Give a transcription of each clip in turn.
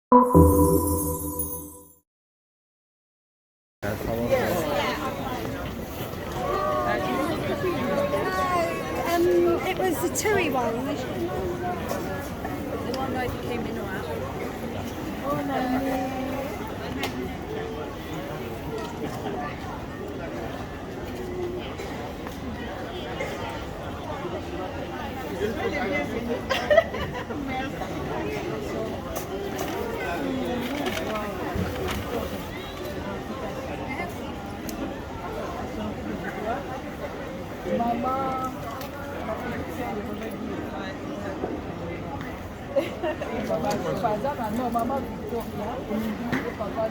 It was the Tui one. The one that came in or out? Oh no. Mama. Non, maman Victoria, papa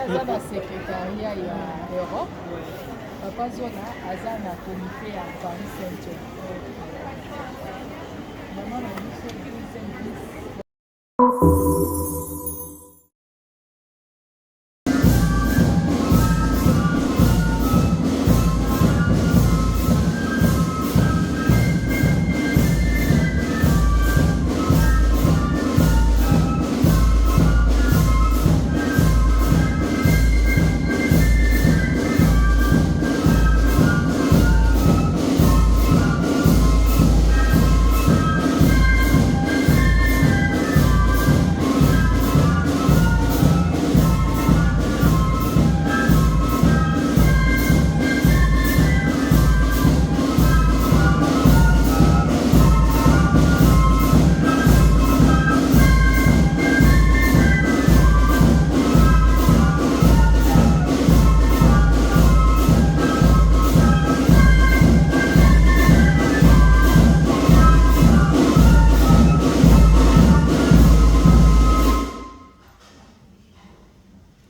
Aza na secrétariat ya Europe. Papa Zona aza na comité ya Paris Saint-Germain. Maman na biso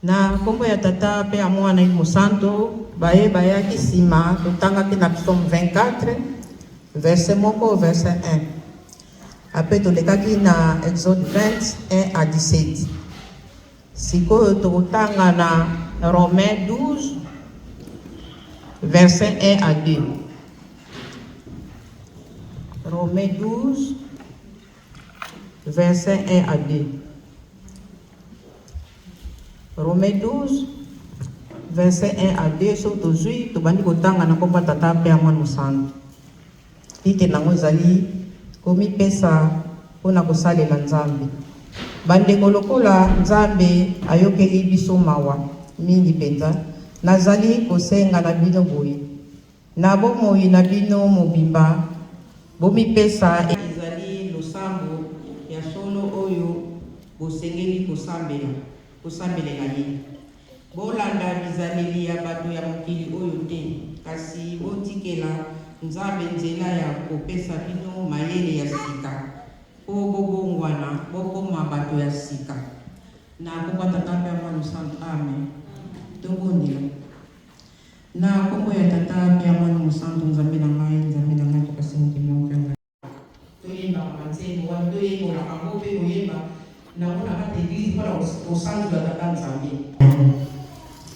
na kombo ya tata pe ya mwana Mosanto baye bayaki sima totangaki na Psaume 24 verset moko verset 1 après tolekaki na Exode 21 à 17 sikoyo tokotanga na Romains 12 verset 1 à 2 Romains 12 verset 1 à 2 Romains 12, verset 1 à 2, surtout Zui, tu bandi kotanga na komba tata pe amon Mosanto. Ike nango zali komi pesa pona kosalela Nzambe. Bande kolokola Nzambe ayokeli biso mawa mingi penza. Nazali kosenga na bino boye. Na bomoi na bino mobimba bomi pesa ezali losambo ya solo oyo bosengeli kosambelela ye. Bolanda bizaleli ya bato ya mokili oyo te, kasi botikela Nzambe nzela ya kopesa bino mayele ya sika, po bobongwana bokoma bato ya sika. Na kombo tata pe mwana Mosanto, amen. Tobondela. Na kombo ya tata pe mwana Mosanto, Nzambe na ngai tokasi mokili mokanga. Toyemba manzembo wa toyemba na kango pe oyemba na mona kata église pour au centre de la Nzambe.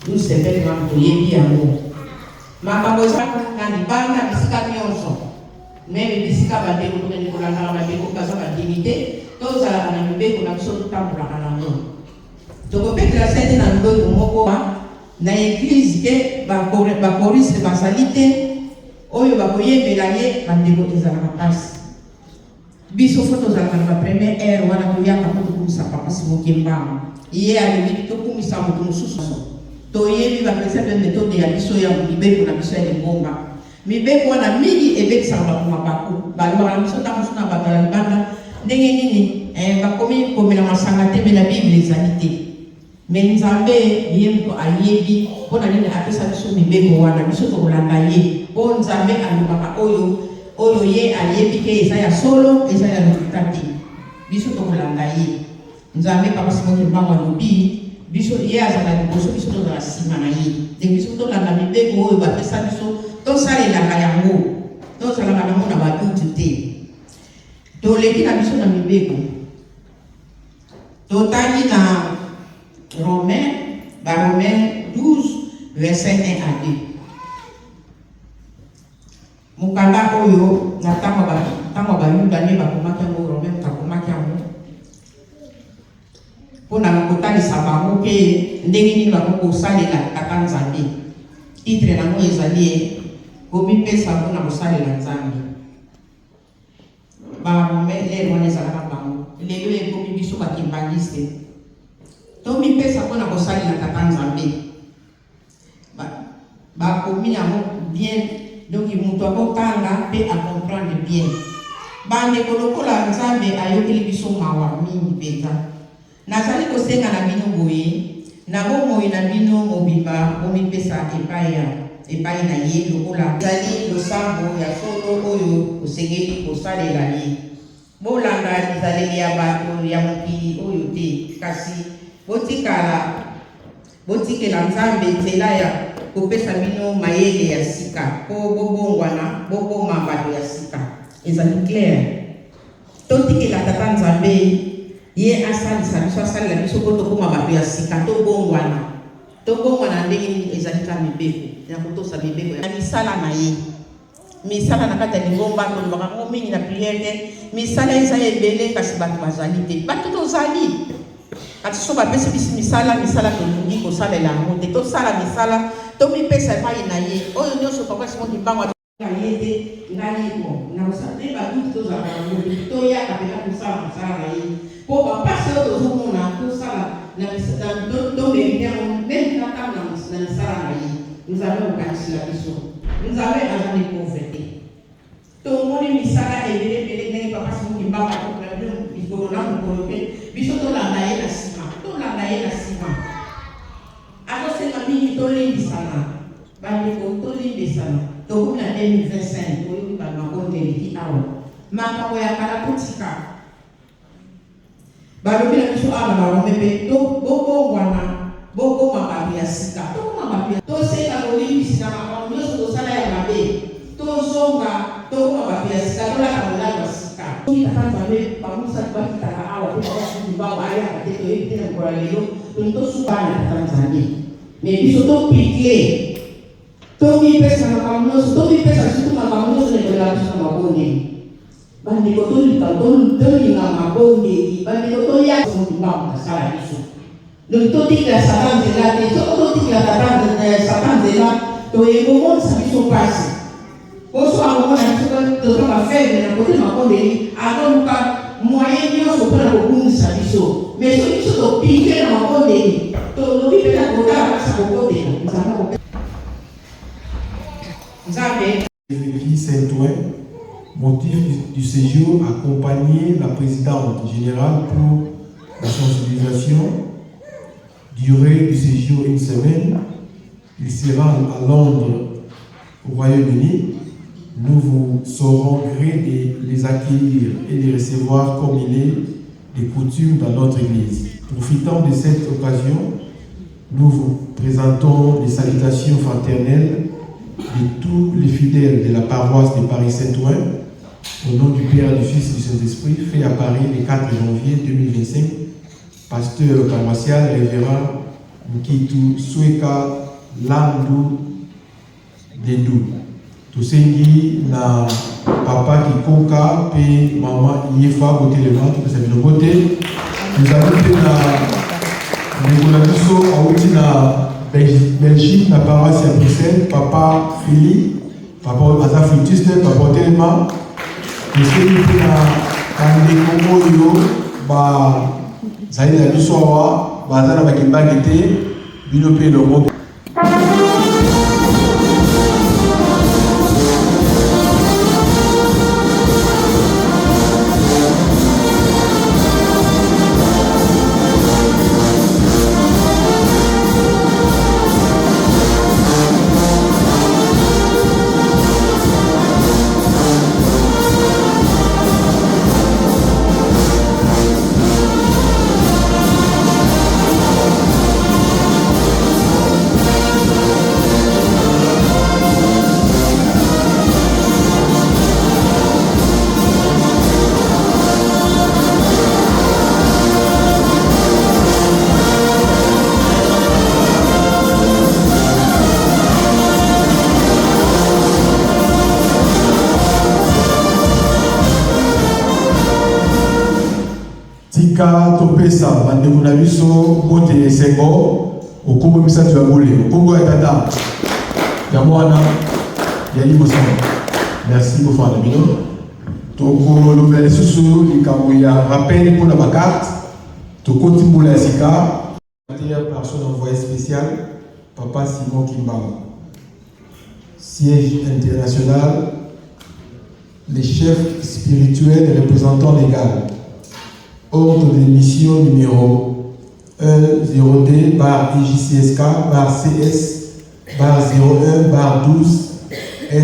Nous sepele mambo yebi yango. Makambo zaka na libanda bisika nyonso. Meme bisika bandeko to ni kolanda na bandeko kaza ba dignité, tozala na mibeko na biso tutambola na ngo. Tokopekela sete na ndo moko na église ke ba choriste basalite oyo bakoyembela ye bandeko ezala na pasi. Biso foto za la première heure wana kuyaka mutu kumisa papa simokembama iye alebiki tokumisa mutu mususu toyebi bapesa pe metode ya biso ya mibeko na biso ya libomba mibeko wana mingi ebekisaka bato mabaku balobaka na biso ntango mosu na bato ya libanda ndenge nini bakomi komela masanga te me na bible ezali te me Nzambe ye moto ayebi mpona nini apesa biso mibeko wana biso tokolanda ye mpo Nzambe alobaka oyo ye ayebi ke eza ya solo eza ya lokuta te biso tokolanda ye Nzambe papa simokembama alobi biso ye azala liboso biso tozala nsima na ye te biso tolanda mibeko oyo bapesa biso tosalelaka yango tozalaka nango na badutu te toleki na biso na mibeko totangi na Romains 12 verset 1 à 2 mukanda oyo natanga ntango bayuda nde bakomaki yango romain bakomaki yango mpona kotalisa bango mpe ndenge nini bakoki kosalela tata Nzambe. Titre nango ezali komipesa mpona kosalela Nzambe. Barome lelo wana ezalaka bango lelo ekomi biso bakimbangiste tomipesa mpona kosalela tata Nzambe. Bakomi yango bien, donc moto akotanga mpe acomprendre bien. Bandeko lokola Nzambe ayokeli biso mawa mingi mpenza. Nazali kosenga na bino boye na bomoi na bino mobimba bomipesa epai na ye lokola ezali losambo ya solo oyo osengeli kosalela ye. Bolanda ezaleli ya bato ya mokili oyo te, kasi botikela Nzambe nzela ya kopesa bino mayele ya sika po bobongwana boboma bato ya sika. Ezali clair. Totikela tata Nzambe ye asalisa biso asalela biso po tokoma bato ya sika tobongwana ndenge nini ezali ka mibeko ya kotosa mibeko ya misala na ye. Misala na kati ya lingomba tolobaka ngo mingi na priere te, misala eza ebele kasi bato bazali te. Bato tozali kati so bapesi biso misala tolingi kosalela yango te, tosala misala tomipesa epai na ye. Oyo nyonso papa Simon Kimbangu na ye te ngai bo na kosala te baduti tozalaka yango toyaka mpena kosala mosala na ye po bapasi oyo tozomona tosala tomerite yango meme natanga na misala na ye. Nzambe kokanisila biso, Nzambe aza ne pauvreté. Tomoni misala ebele ndenge papa Simon Kimbangu likolo na mokolo mpe biso tolanda ye na nsima. Akosenga mingi tolimbisana bandeko, tolimbisana. Tokomi na 2025 toyoki bamakondeleki awa makambo ya kala kotika balobi na biso awa na Barome mpe bobongwana bokoma bato ya sika tosenga kolimbisina makambo nyonso tosala ya mabe tozonga tokoma bato ya sika tolaka molalo ya sika. Tata Nzambe bamusaki bakitaka awa mpe bakasimbao ayaka te toyebi te na mokolo ya lelo tosukana tata Nzambe me biso topikle tomipesa makambo nyonso tomipesa biso makambo nyonso nekolela biso na mabondeli. Bandeko tolinga mabondeli, bandeko toyaka Kimbangu nasala biso. Donc totikela Satan nzela te, soko totikela Satan nzela toyekomonisa biso mpasi. Poso akomona biso tozoka faible na kote mabondeli azoluka moyen nyonso mpona kobungisa biso. Mais soki biso topike na mabondeli tolobi mpe na kotala basa kokotela L'église Saint-Ouen, motif du séjour, accompagner la présidente générale pour la sensibilisation. Durée du séjour une semaine. Il sera à Londres, au Royaume-Uni. Nous vous saurons gré de les accueillir et les recevoir comme il est des coutumes dans notre église. Profitant de cette occasion, nous vous présentons les salutations fraternelles de tous les fidèles de la paroisse de Paris-Saint-Ouen, au nom du Père, du Fils et du Saint-Esprit, fait à Paris le 4 janvier 2025, pasteur paroissial révérend Mkitu Sweka Landu Dendu. Tosengi na papa Kikoka pe maman Yefa côté le ventre que ça vient de côté. Nous avons fait na Négolabiso Aouti na Belgique, la paroisse à Bruxelles, papa Philippe, papa Aza Flutiste, papa Telema, et ce qui est dans les Congo, Zaïda Lusoa, Bazana Bakibagete, Binopé le monde. tika topesa bandeko na biso bote esengo okombo misatu ya bole okombo ya tata ya mwana ya liboso. Merci bofana bino. Tokolobela lisusu likambo ya rappel pour la carte tokoti mbula ya sika. Première personne envoyée spéciale, Papa Simon Kimbangu. Siège international, les chefs spirituels et représentants légaux. Ordre de mission numéro 102 bar IJCSK bar CS bar 01 bar 12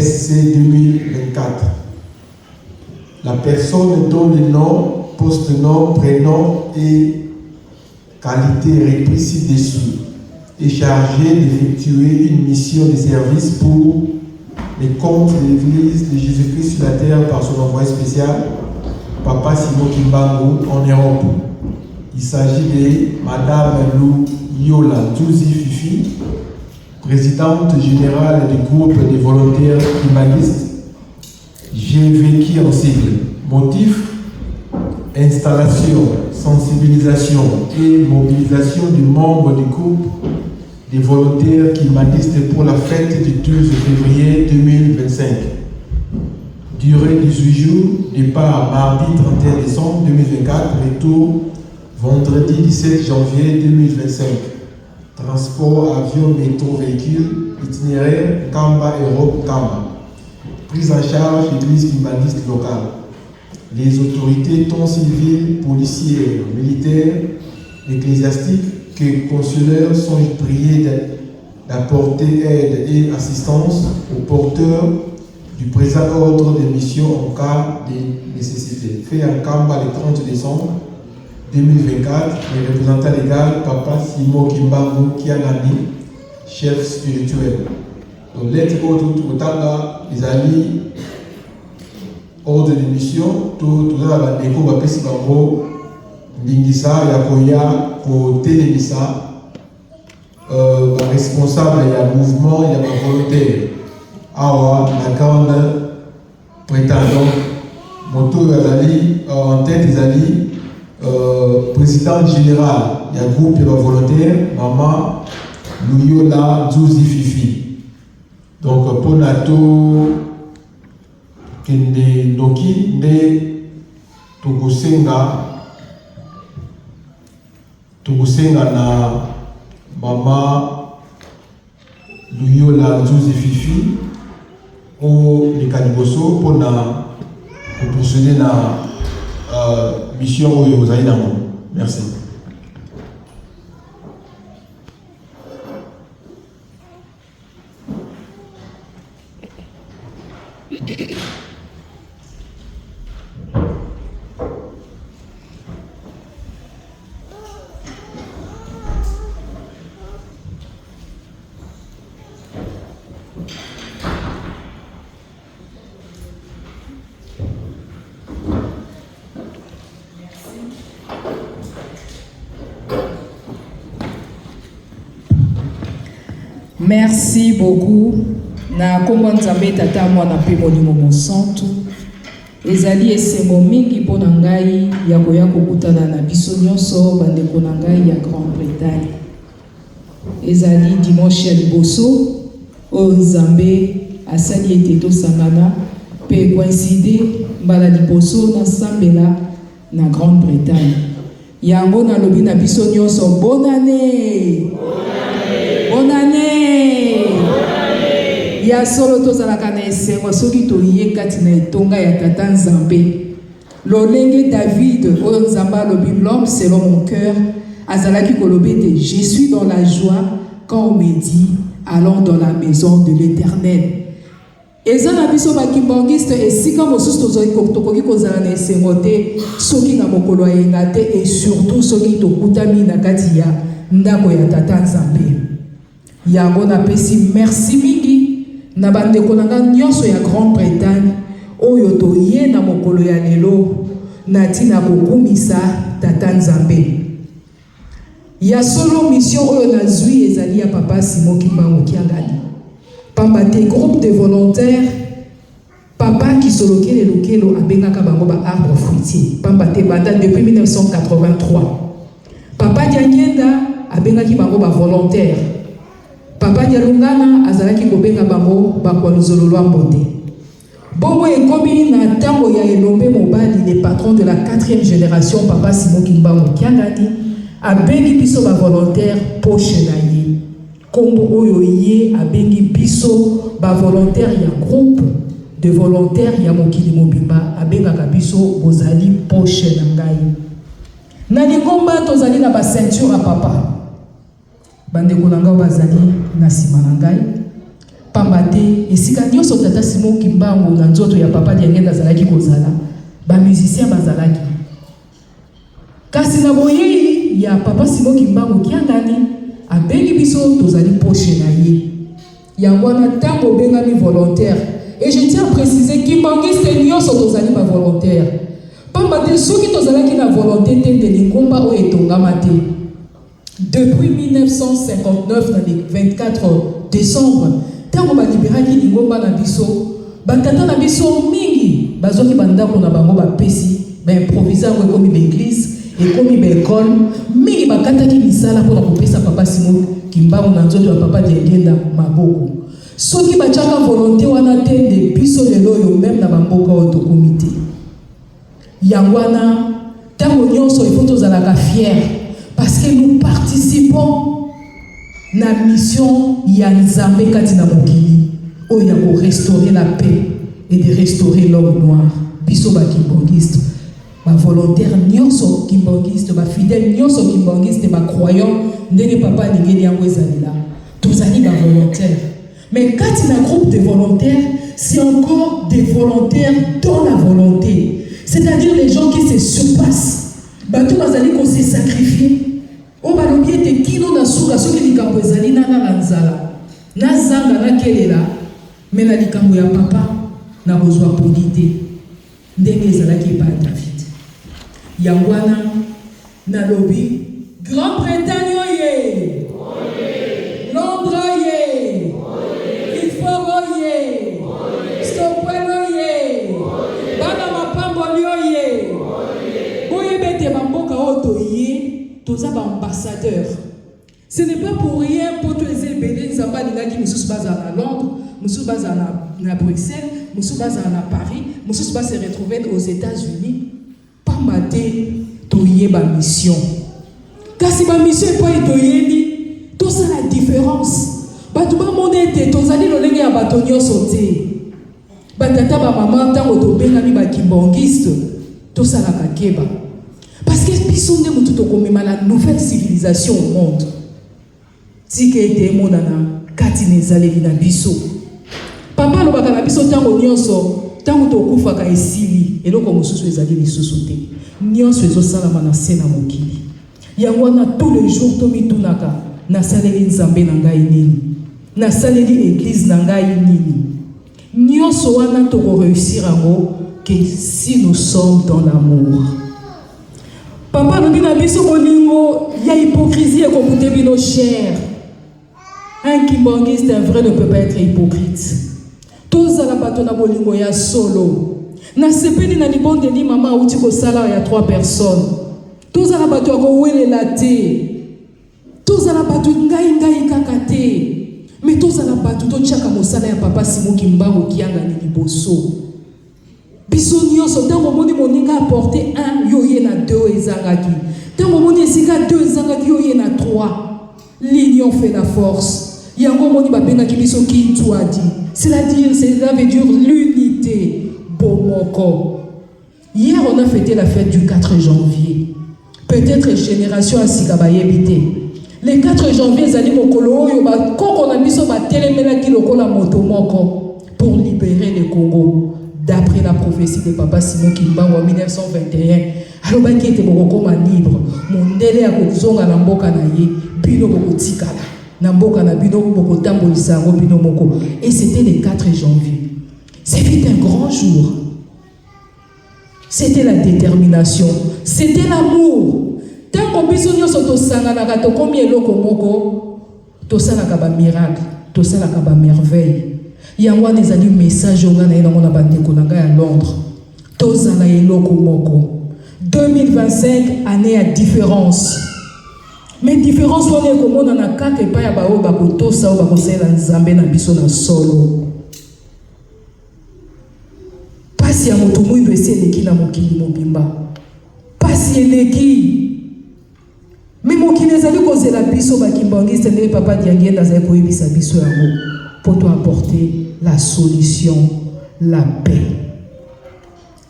SC 2024. La personne dont le nom, poste-nom, prénom et qualité repris ci-dessous est chargée d'effectuer une mission de service pour les comptes de l'Église de Jésus-Christ sur la terre par son envoyé spécial, Papa Simon Kimbangu, en Europe. Il s'agit de Madame Lou Yola Douzi Fifi, présidente générale du groupe des volontaires humanistes. J'ai vécu en sigle. Motif: installation, sensibilisation et mobilisation du membre du groupe des volontaires humanistes pour la fête du 12 février 2025. Durée 18 jours, départ mardi 31 décembre 2024, retour vendredi 17 janvier 2025. Transport, avion, métro, véhicule, itinéraire, Kamba, Europe, Kamba. Prise en charge église humaniste locale. Les autorités, tant civiles, policières, militaires, ecclésiastiques que consulaires sont priés d'apporter aide et assistance aux porteurs du présent ordre de mission en cas de nécessité. Fait en Kamba le 30 décembre 2024, le représentant légal, Papa Simon Kimbangu Kianani, chef spirituel. Donc, lettre autre, les amis, ordre de mission, tout ça, la déco va passer par gros, l'ingisa, yakoya, côté l'ingisa, responsable, il y a mouvement, il y a volontaire. Awa, la grande prétendant, moto, en tête, les amis, président général, il y a groupe de volontaires, Maman, Louyola, Douzi Fifi. Donc, pour Nato, Kende Noki, ne Togosenga na Mama Louyola Douzi Fifi, au Lekaniboso, pour poursuivre la mission au Zaïdamo. Merci. Merci beaucoup. Na kombo nzambe tata mwana pe molimo mosantu. Ezali esengo mingi pona ngai ya koya kokutana na biso nyonso bandeko na ngai ya Grande-Bretagne. Ezali dimanche ya liboso oyo nzambe asali ete tosangana pe coïncide mbala liboso na sambela na Grande-Bretagne. Yango nalobi na biso nyonso bonne année. Bonne année. Ya solo tozalaka na esengo soki toye kati na etonga ya tata nzambe. Lolenge David oyo nzambe alobi l'homme selon mon cœur azalaki kolobi ete je suis dans la joie quand on me dit allons dans la maison de l'Éternel. Eza na biso bakimbangiste esika mosusu tokoki kozala na esengo te soki na mokolo ayenga te et surtout soki tokutami na kati ya ndako ya tata nzambe. Yango napesi merci mingi na bandeko na nga nyonso ya Grande-Bretagne oyo toye na mokolo ya lelo na tina kokumisa tata nzambe. Ya solo mission oyo nazwi ezali ya Papa Simon Kimbangu Kiangali. Pamba te groupe de volontaires Papa qui se lokele lokelo abengaka bango ba arbre fruitier. Pamba te banda depuis 1983. Papa Dianyenda abengaki bango ba volontaire. Papa Dialungana azalaki kobenga bango ba kwaluzololwa mbonde. Bongo ekomi na tango ya elombe mobali les patrons de la 4e génération Papa Simon Kimbangu Kiangani abengi biso ba volontaire poche na ye. Kombo oyo ye abengi biso ba volontaire ya groupe de volontaires ya mokili mobimba abengaka biso bozali poche na ngai. Na lingomba tozali na ba ceinture à papa. Bandeko na ngai bazali na sima na ngai. Pamba te esika nyonso tata Simon Kimbangu na nzoto ya papa Diangenda azalaki kozala ba musicien bazalaki. Kasi na boyei ya papa Simon Kimbangu Kiangani abengi biso tozali poche na ye. Yango wana tango bengami volontaire. Et je tiens à préciser Kimbangiste nyonso tozali ba volontaire. Pamba te soki tozalaki na volonté te de lingomba o etongama te. Depuis 1959 na 24 décembre, tango ba libéraki lingomba na biso, batata na biso mingi bazoki bandako na bango ba pesi, ba improviseur ko komi l'église et komi ba école, mingi bakataki misala pour kopesa papa Simon Kimbangu na nzoto ya papa Diangenda maboko. Soki bachaka volonté wana te de biso lelo yo même na bamboka o comité. Yangwana tango nyonso il faut tozalaka fier parce que nous participons na mission ya Nzambe kati na mokili o ya ko restaurer la paix et de restaurer l'homme noir. Biso ba kimbangiste, ba volontaire nyonso kimbangiste, ba fidèle nyonso kimbangiste, ba croyant ndenge papa ningeli yango ezalila. Tozali ba volontaire. Mais quand il y a un groupe de volontaires, c'est encore des volontaires dans la volonté. C'est-à-dire les gens qui se surpassent. Bato bazali ko se sacrifier. O balobi ete kilo na suka soki likambo ezali na lanzala. Na zanga na kelela. Mais na likambo ya papa na kozwa polité. Ndenge ezalaki pa David. Yangwana na lobi Grande-Bretagne oye. Londres oye. Ambassadeur. Ce n'est pas pour rien pour tous les Bénin, qui nous sont basés à Londres, nous sommes basés à Bruxelles, nous sommes basés à Paris, nous sommes basés à retrouver aux États-Unis. Pas maté, toyé ma mission. Car si ma mission n'est pas étoyée, tout ça la différence. Batuma monete, tozali lolenge ya batonyo sauté. Batata ba maman tango to benga ba kimbangiste, tout ça la kakeba. Parce que biso nde mutu to komema la nouvelle civilisation au monde. Tike ete monana kati nezaleli na biso. Papa lo baka na biso tango nyonso, tango to kufa ka esili, eloko mosusu ezali lisusu te. Nyonso ezosalama na se na mokili. Yango na tous les jours to mitunaka na saleli nzambe na ngai nini. Na saleli église na ngai nini. Nyonso wana to ko réussir ango que si nous sommes dans l'amour. Papa nous dit na biso bolingo ya hypocrisie ko kutebi no cher. Un kimbangiste, un vrai ne peut pas être hypocrite. Tous à la bateau na bolingo ya solo. Na sepeli na libonde ni mama uti ko sala ya 3 personnes. Tous à la bateau ko wele laté. Tous à la bateau ngai kakate. Mais tous à la bateau to chaka mosala ya papa Simon Kimbangu Kianga ni liboso. Biso nyonso tango moni moninga apporter 1 yoye na 2 ezangaki. Tango moni esika 2 ezangaki yoye na 3. L'union fait la force. Yango moni babenga kibiso kintuadi. C'est-à-dire, cela veut dire l'unité. Bomoko. Hier, on a fêté la fête du 4 janvier. Peut-être génération à Sikabayebite. Le 4 janvier, Zali Mokolo, on a mis sur la téléméla qui la motomoko pour libérer le Congo. D'après la prophétie de Papa Simon Kimbangu en 1921. Alors, qui était Mokoma libre. Mon délai à Kozonga Namboka Naye, Bino Mokotikala. Namboka na Bino Mokotambo Lisango Bino Moko. Et c'était le 4 janvier. C'était un grand jour. C'était la détermination. C'était l'amour. Tant qu'on biso nyoso to sangana to komi eloko moko to salaka ba miracle, to salaka ba merveille. yango wana ezali message oyo nga na ye nango na bandeko na ngai ya Londres. Tozala eloko moko. 2025 année ya différence. Mais différence wana ekomona na kaka epai ya baoyo bakotosa oyo bakosalela Nzambe na biso na solo. Pasi ya moto moyindo esi eleki na mokili mobimba. Pasi eleki. Mais mokili ezali kozela biso bakimbangiste ndenge papa Diangenda azali koyebisa biso yango pour toi apporter la solution, la paix.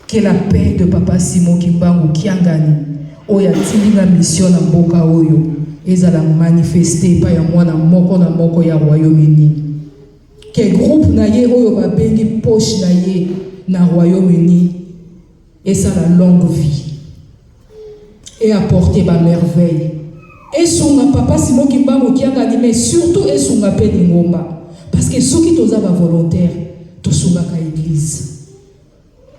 Que la paix de papa Simon Kimbangu Kiangani oya tilinga mission na mboka oyo ezala manifester pa ya mwana moko ya Royaume-Uni. Que groupe na ye oyo babengi poche na ye na Royaume-Uni et ça la longue vie et apporter ba merveille. Et son papa Simon Kimbangu Kiangani, mais surtout et son appel Ngomba parce que ceux qui toza ba volontaire to sunga ka église.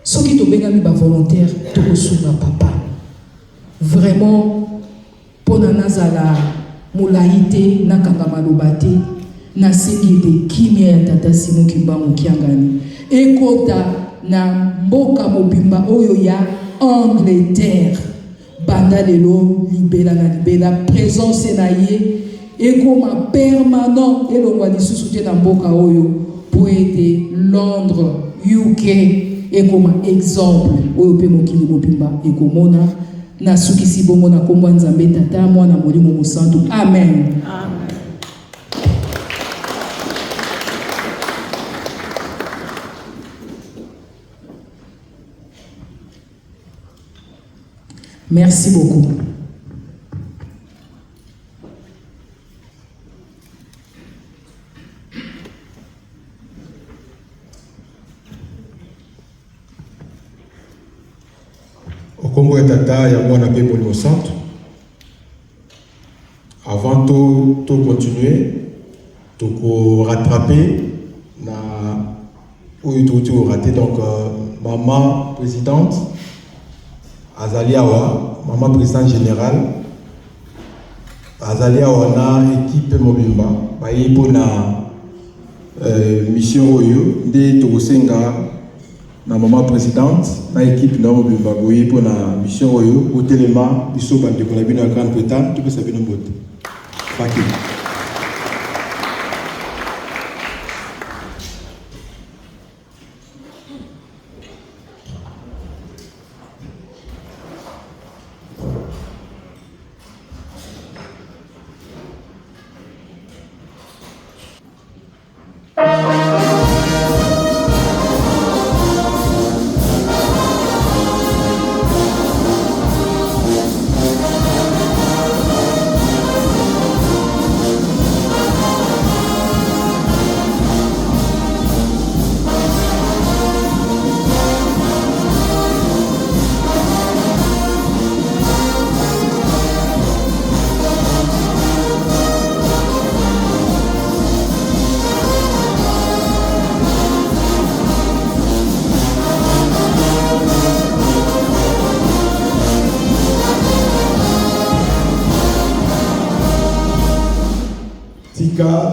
Ceux qui sont ba volontaire, to sunga papa. Vraiment, pour nazala moulaïté na kangamalobate na sengi de kimia ya tata Simon Kimbangu Kiangani. Ekota na mboka mobimba oyo ya Angleterre. Banda lelo libela na libela présence na ye ekoma permanent elongwa lisusu te na mboka oyo pour aider Londres, UK et comme exemple oyo pe mokili mobimba ekomona na sukisi bongo na kombo Nzambe tata mwana molimo mosantu. Amen. Amen. Merci beaucoup. Okombo ya tata ya mwana pe molimo santu. Avant to continuer, to rattraper na oyo to raté donc maman présidente azali awa, maman présidente générale azali awa na équipe mobimba baye pona mission oyo nde tokosenga na maman présidente na équipe na mobimba boye pona mission oyo otelema biso bandeko na bino ya Grande Bretagne topesa bino mbote faki.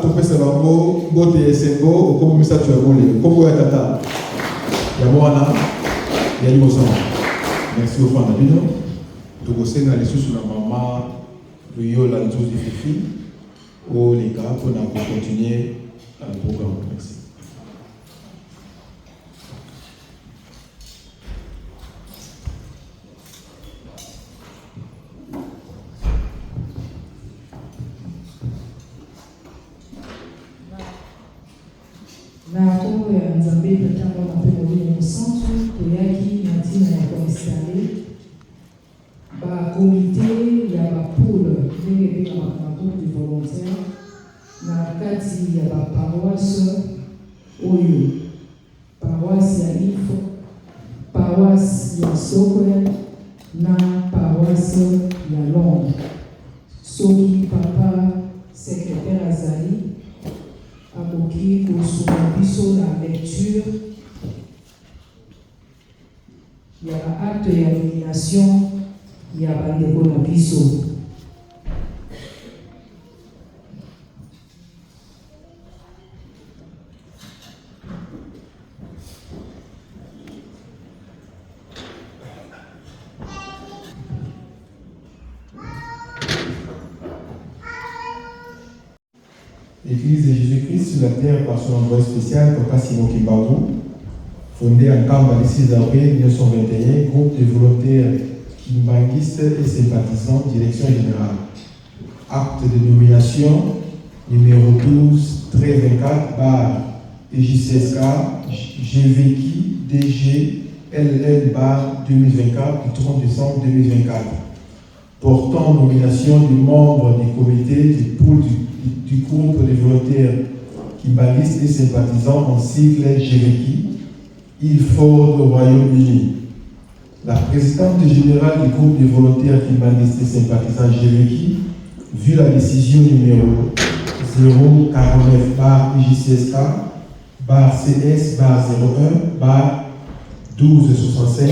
Topesa bango bote esengo okomo misatu ya mole kombo ya tata ya mwana ya liboso. Merci au fond bino tokosenga lisusu na mama Luyola Nzuzi Fifi o les gars pour continuer le programme. Merci. Na kombo ya Nzambe tata mwana pe molimo mosantu toyaki na ntina ya koinstale bakomite ya bapoule ndenge ebengaka na groupe de volontaire na kati ya baparoise oyo paroisse ya Ifo, paroisse ya Sokwe na paroisse ya Londres. Soki papa secrétaire azali akoki kosunga biso na lecture ya acte ya nomination ya bandeko na biso. Église de Jésus-Christ sur la terre par son envoyé spécial, Papa Simon Kimbarou, fondé en Kamba le 6 avril 1921, groupe de volontaires kimbanguistes et sympathisants, direction générale. Acte de nomination numéro 12-24 bar EJCSK GVK DG LL bar 2024 du 30 décembre 2024. Portant nomination des membres du comité du pôle du groupe de volontaires kimbanguistes et sympathisants en sigle GVK, Ilford au Royaume-Uni. La présidente générale du groupe de volontaires kimbanguistes et sympathisants GVK, vu la décision numéro 049 bar IJCSK bar CS bar 01 bar 1265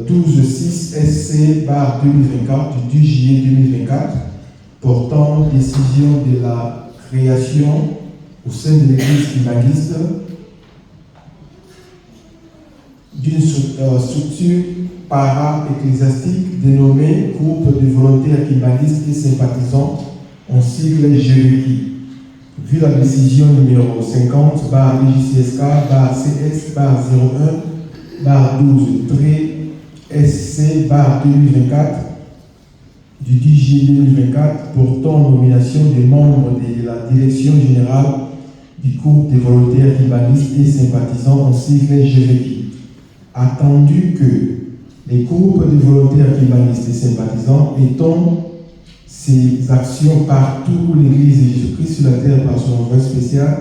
126 SC bar 2024 du 10 juillet 2024 portant décision de la création au sein de l'église kimbanguiste d'une structure para-ecclésiastique dénommée Groupe de volontaires kimbanguistes et sympathisants en sigle GVK, vu la décision numéro 50 bar IJCSK bar CS bar 01 bar 12 SC bar 2024 du 10 juillet 2024 portant nomination des membres de la direction générale du groupe de volontaires kimbanguistes et sympathisants en sigle GVK. Attendu que les groupes de volontaires kimbanguistes et sympathisants étendent ces actions partout où l'Église de Jésus-Christ sur la terre par son envoyé spécial,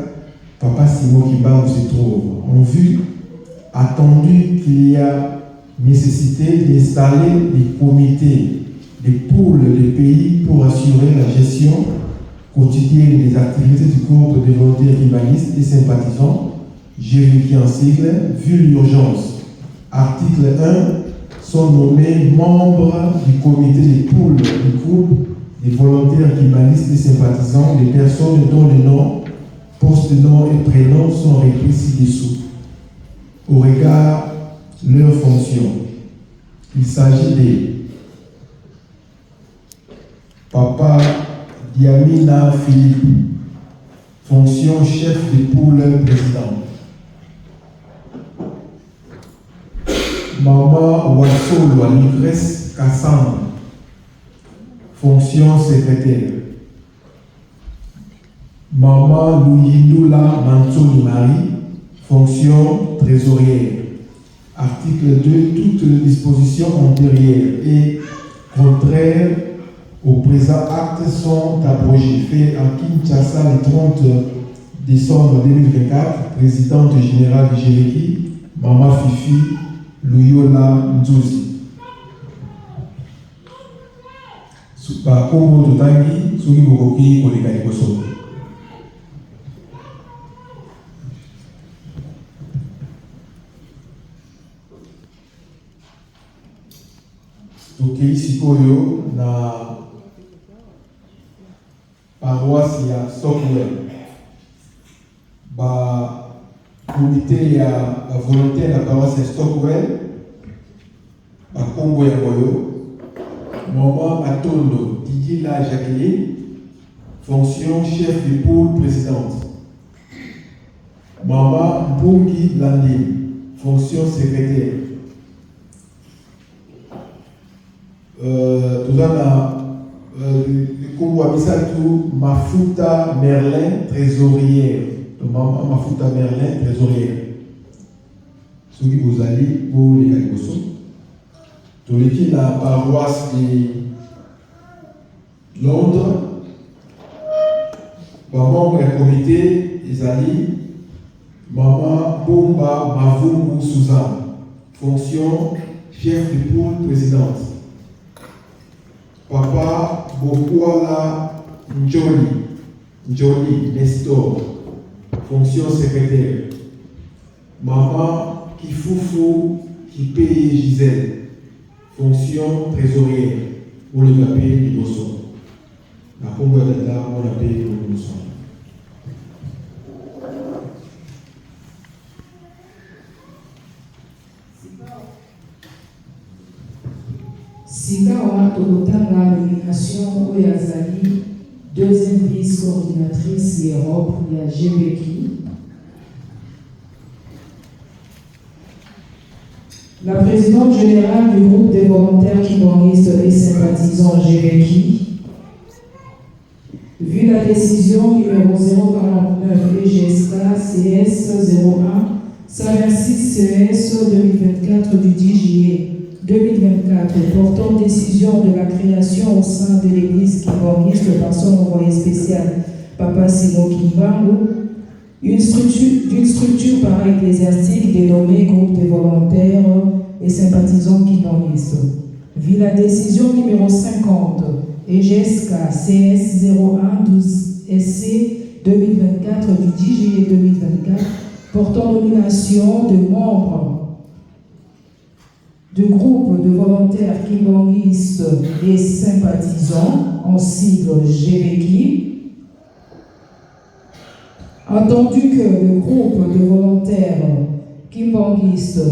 Papa Simon Kimbarou se trouve. En vue, attendu qu'il y a nécessité d'installer des comités, des pôles de pays pour assurer la gestion quotidienne des activités du groupe de volontaires kimbanguistes et sympathisants, GVK en sigle, vu l'urgence. Article 1, sont nommés membres du comité des pôles du groupe des volontaires kimbanguistes et sympathisants les personnes dont les noms, post-noms et prénoms sont repris ci-dessous, au regard de leurs fonctions. Il s'agit de Papa Diamina Philippe, fonction chef des pôles président. Maman Wassolo à l'ivresse Cassandre, fonction secrétaire. Maman Louindoula Mansouni Marie, fonction trésorière. Article 2. Toutes les dispositions antérieures et contraires au présent acte sont abrogées. Fait à Kinshasa le 30 décembre 2024, présidente générale du GVK, Maman Fifi Luyola Nzuzi. Bakombo totangi soki bokoki koleka liboso. Tokei sikoyo na paroisse ya Stockwell. Comité ya volontaire la paroisse ya Stockwell. Bakombo ya boyo. Maman Atondo Didila Jacqueline, fonction chef du pôle présidente. Maman Bungi Blandine, fonction secrétaire. Tout ça, le Congo Abissatou Mafuta Merlin, trésorière. Maman Mafuta Merlin, trésorière. Ceux qui vous allez pour les Calibosons. Tout l'équipe de la paroisse de Londres, membre du comité des alliés, Maman Bomba Mavungu Suzanne, fonction chef du pôle présidente. Papa Bokwala Njoli Nestor, fonction secrétaire. Maman Kifoufou Kipé Gisèle, fonction trésorière pour le papier du Bosson. La Congo d'État pour la paix du Bosson. Sika wa tokotanga nomination oyo azali Deuxième vice-coordinatrice Europe, il y a Gebeki. La présidente générale du groupe des volontaires kibongistes et sympathisants Gebeki. Vu la décision numéro 049 EGSK CS 01 126 CS 2024 du 10 juillet 2024 portant décision de la création au sein de l'église kibongiste par son envoyé spécial Papa Simo Kimbangu d'une structure para-ecclésiastique dénommée groupe des volontaires et sympathisants kibongistes. Vu la décision numéro 50 EGSK CS 0112 SC 2024 du 10 juillet 2024 portant nomination de membres du groupe de volontaires kibongistes et sympathisants en sigle GVKI. Entendu que le groupe de volontaires kibongistes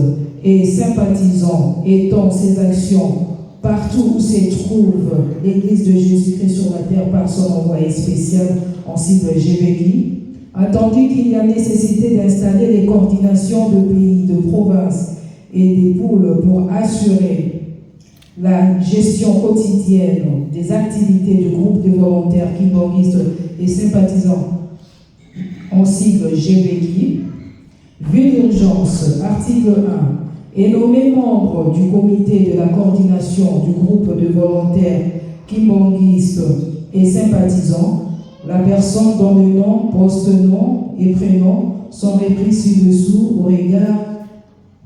et sympathisants étend ses actions partout où se trouve l'Église de Jésus-Christ sur la terre par son envoyé spécial en sigle GVKI, entendu qu'il y a nécessité d'installer les coordinations de pays, de provinces et des pôles pour assurer la gestion quotidienne des activités du groupe de volontaires kibongistes et sympathisants en sigle GVKI, vu l'urgence, article 1, est nommé membre du comité de la coordination du groupe de volontaires kibongistes et sympathisants, la personne dont le nom, poste-nom et prénom sont repris ci-dessous au regard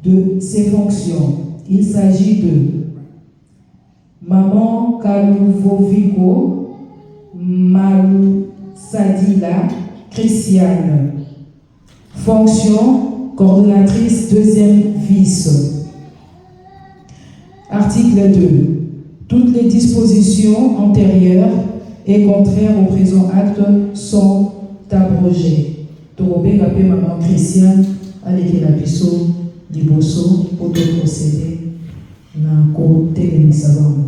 de ses fonctions. Il s'agit de Maman Kaluvoviko Malou Sadila Christiane. Fonction coordinatrice deuxième vice. Article 2. Toutes les dispositions antérieures et contraires au présent acte sont abrogées. Tobenga pe maman Christiane avec la biso liboso pour procéder na côté de Misaban.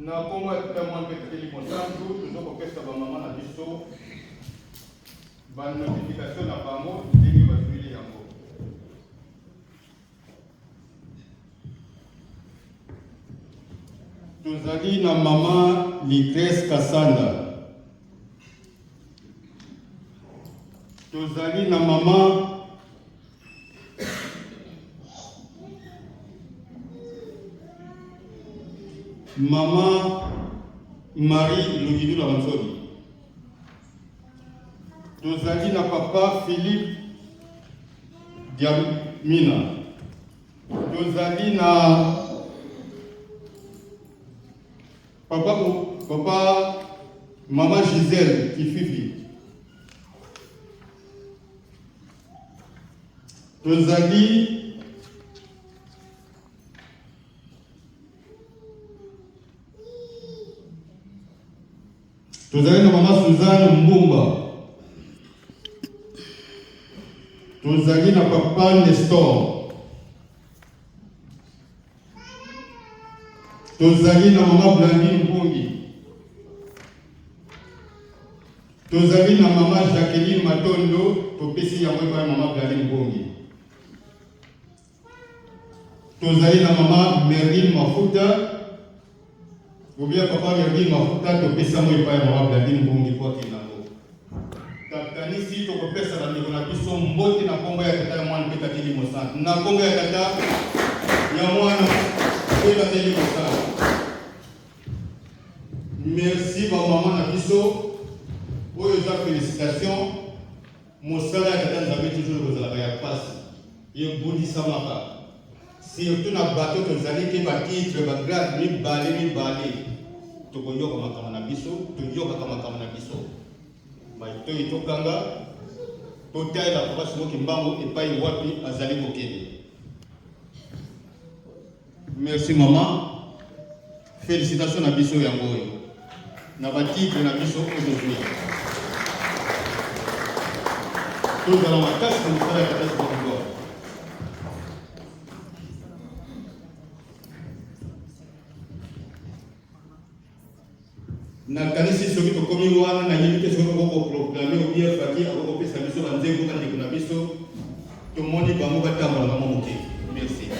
Na kongo ya tutamwa mpekeli mosantu tozokopesa bamama na biso banotifikation na bango ndenge bazwili yango. Tozali na mama Ligresse Kasanda, tozali na mama Marie Lugidula Mansoni, tozali na papa Philippe Diamina, tozali na papa mama Gisèle Kififi, tozali na mama Suzanne Mbumba, tozali na papa Nestor, tozali na mama Blandine Mbungi, tozali na mama Jacqueline Matondo, topesi yango epai mama Blandine Mbungi, tozali na mama Merlin Mafuta, ou bien papa Merlin Mafuta, topesa mo epai mama Blandine Mbungi kwa kinango. Tatanisi tokopesa na ndeko na biso mbote na kombo ya tata ya mwana peta tili mosantu, na kombo ya tata ya mwana peta tili mosantu. Merci ba mama na biso oyo za félicitation mosala ya tata nzambe toujours kozalaka ya pasi ebundisamaka surtout na bato tozali ke batitre bagrade mibale tokoyoka makambo na biso toyokaka makambo na biso toyi tokanga totaela papa simoki mbango epai wapi azali kokende. Merci maman, félicitations na biso yango oyo na batitre na biso aujourd'hui tozala makasi na mosala ya tata simoki. Na kanisi soki tokomi wana na yebi te soki koproclame obie faki akokopesa biso banzembo bandeko na biso tomoni bango batambola mama moke. Merci.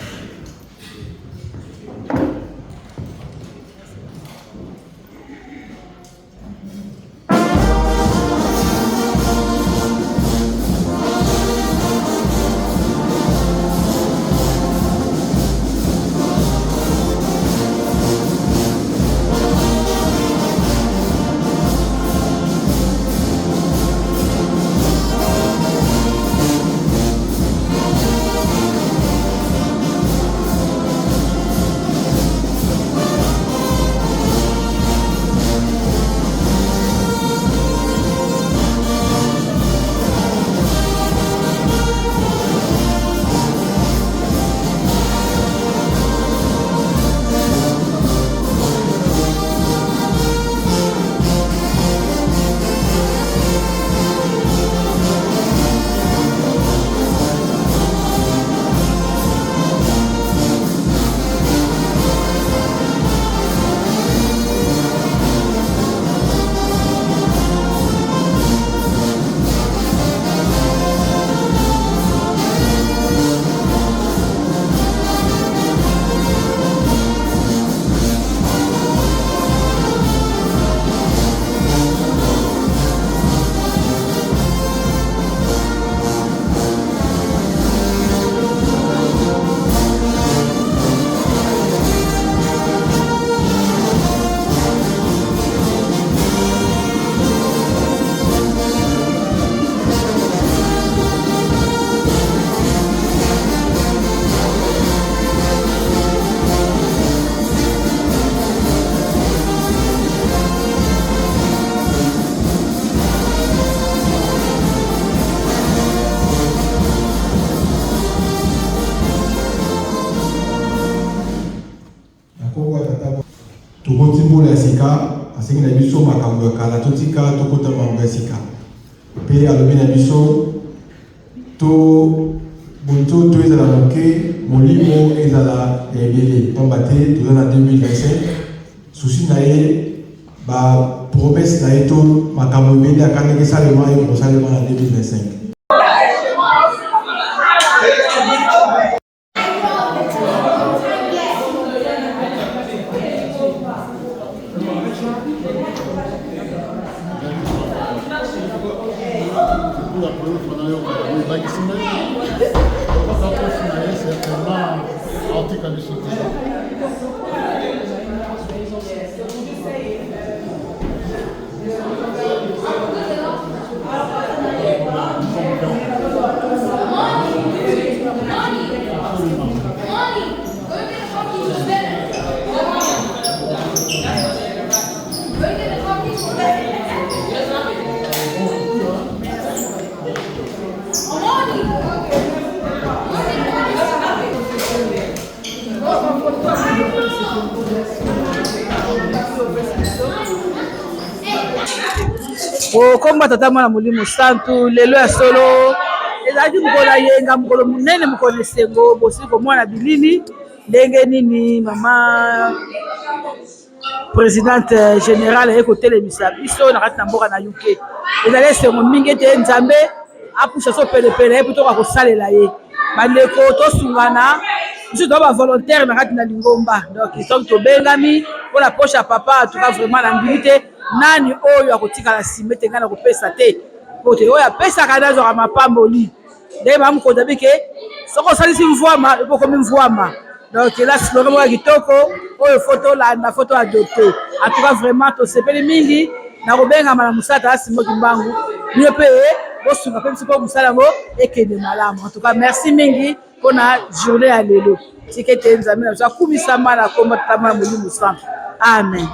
Tokotimbola sika asengi na biso makambo ya kala totika tokota makambo ya sika pe alobi na biso to bonto to ezala moke molimo ezala ebele pamba te toza na 2025 susi na ye ba promesse na ye to makambo ebele akandaki esalema ye kosalema na 2025. Komba tata mwana molimo santu lelo ya solo ezalaki mokolo ayenga mokolo munene mokolo esengo bosili komona bilili ndenge nini mama présidente générale aye kotelemisa biso na kati na mboka na UK ezali esengo mingi ete nzambe apusha so pelepele ye putoka kosalela ye bandeko tosungana biso toa bavolontaire na kati na lingomba donc soki tobengami mpona poche ya papa atuka vraiment na ndimi te nani oyo akotikala nsima ete ngai na kopesa te po te oyo apesaka nde azwaka mapamboli ndenge bamukonza bike soki osalisi mvwama ekokomi mvwama donc ela slogan moko ya kitoko oyo fo tolanda fo toadopte atuka vraiment tosepeli mingi na kobengama na mosala tala Simoki Mbangu bino mpe bosunga pe msipo musala ngo ekende malamu. En tout cas merci mingi pour la journée à l'élo. Tikete nzambe na kumisa mala komba tama mulimu centre. Amen.